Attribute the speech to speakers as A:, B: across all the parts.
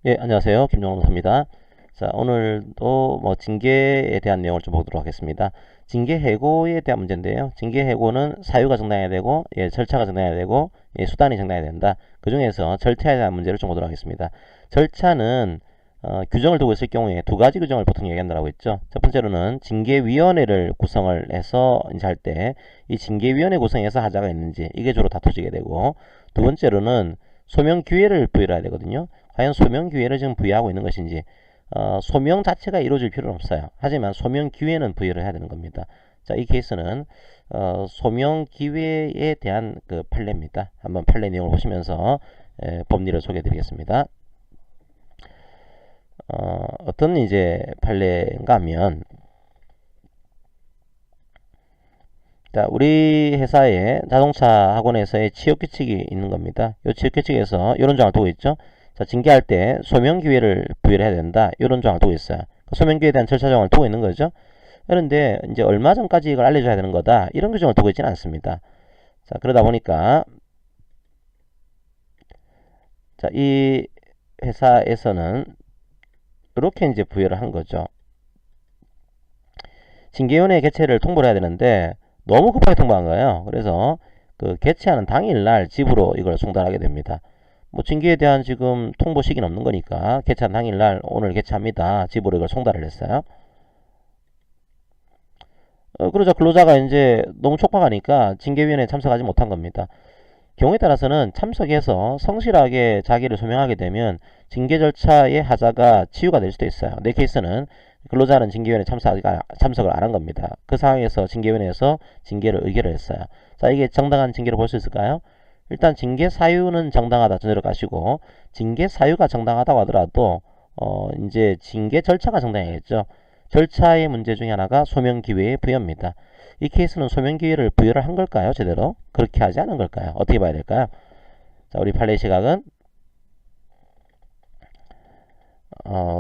A: 예, 안녕하세요. 김종로입니다. 자, 오늘도 징계에 대한 내용을 좀 보도록 하겠습니다. 징계 해고에 대한 문제인데요. 징계 해고는 사유가 정당해야 되고, 절차가 정당해야 되고, 수단이 정당해야 된다. 그 중에서 절차에 대한 문제를 좀 보도록 하겠습니다. 절차는 규정을 두고 있을 경우에 두 가지 규정을 보통 얘기한다고 했죠. 첫 번째로는 징계위원회를 구성을 해서 이제 할 때 이 징계위원회 구성에서 하자가 있는지 이게 주로 다투지게 되고, 두 번째로는 소명 기회를 부여를 해야 되거든요. 과연 소명 기회를 지금 부여하고 있는 것인지, 소명 자체가 이루어질 필요는 없어요. 하지만 소명 기회는 부여를 해야 되는 겁니다. 자, 이 케이스는 소명 기회에 대한 그 판례입니다. 한번 판례 내용을 보시면서 법리를 소개해 드리겠습니다. 어떤 이제 판례인가 하면, 자, 우리 회사의 자동차 학원에서의 취업 규칙이 있는 겁니다. 이 취업 규칙에서 이런 조항을 두고 있죠. 자, 징계할 때 소명 기회를 부여를 해야 된다. 이런 조항을 두고 있어요. 소명 기회에 대한 절차 조항을 두고 있는 거죠. 그런데 이제 얼마 전까지 이걸 알려줘야 되는 거다. 이런 규정을 두고 있지는 않습니다. 자, 그러다 보니까 자, 이 회사에서는 이렇게 이제 부여를 한 거죠. 징계위원회 개최를 통보를 해야 되는데 너무 급하게 통보한 거예요. 그래서 그 개최하는 당일날 집으로 이걸 송달하게 됩니다. 징계에 대한 지금 통보 시기는 없는 거니까 개최한 당일날 오늘 개최합니다. 집으로 이걸 송달을 했어요. 그러자 근로자가 이제 너무 촉박하니까 징계위원회에 참석하지 못한 겁니다. 경우에 따라서는 참석해서 성실하게 자기를 소명하게 되면 징계 절차의 하자가 치유가 될 수도 있어요. 내 케이스는 근로자는 징계위원회 참석을 안 한 겁니다. 그 상황에서 징계위원회에서 징계를 의결을 했어요. 자, 이게 정당한 징계로 볼 수 있을까요? 일단 징계 사유는 정당하다 전제로 가시고, 징계 사유가 정당하다고 하더라도 이제 징계 절차가 정당해야겠죠. 절차의 문제 중에 하나가 소명 기회의 부여입니다. 이 케이스는 소명 기회를 부여를 한 걸까요? 제대로? 그렇게 하지 않은 걸까요? 어떻게 봐야 될까요? 자, 우리 판례 시각은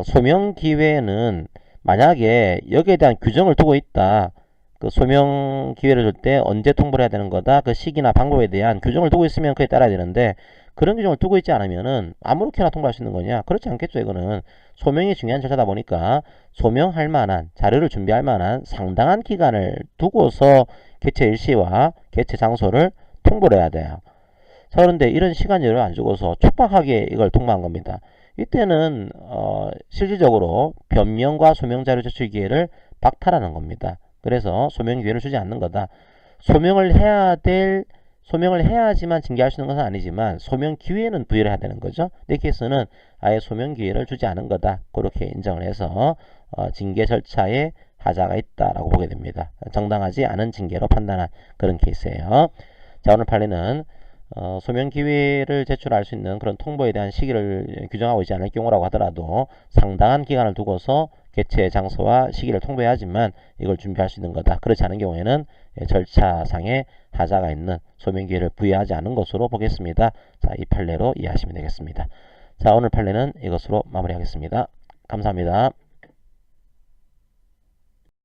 A: 소명 기회는 만약에 여기에 대한 규정을 두고 있다. 그 소명 기회를 줄 때 언제 통보를 해야 되는 거다. 그 시기나 방법에 대한 규정을 두고 있으면 그에 따라야 되는데, 그런 규정을 두고 있지 않으면은 아무렇게나 통보할 수 있는 거냐? 그렇지 않겠죠. 이거는 소명이 중요한 절차다 보니까 소명할 만한 자료를 준비할 만한 상당한 기간을 두고서 개최 일시와 개최 장소를 통보를 해야 돼요. 자, 그런데 이런 시간 여유를 안 주고서 촉박하게 이걸 통보한 겁니다. 이때는 실질적으로 변명과 소명 자료 제출 기회를 박탈하는 겁니다. 그래서 소명 기회를 주지 않는 거다. 소명을 해야지만 징계할 수 있는 것은 아니지만 소명 기회는 부여를 해야 되는 거죠. 내 케이스는 아예 소명 기회를 주지 않은 거다. 그렇게 인정을 해서 징계 절차에 하자가 있다라고 보게 됩니다. 정당하지 않은 징계로 판단한 그런 케이스예요. 자, 오늘 판례는 소명 기회를 제출할 수 있는 그런 통보에 대한 시기를 규정하고 있지 않을 경우라고 하더라도 상당한 기간을 두고서 개최 장소와 시기를 통보해야 하지만 이걸 준비할 수 있는 거다. 그렇지 않은 경우에는 절차상의 하자가 있는 소명 기회를 부여하지 않은 것으로 보겠습니다. 자, 이 판례로 이해하시면 되겠습니다. 자, 오늘 판례는 이것으로 마무리하겠습니다. 감사합니다.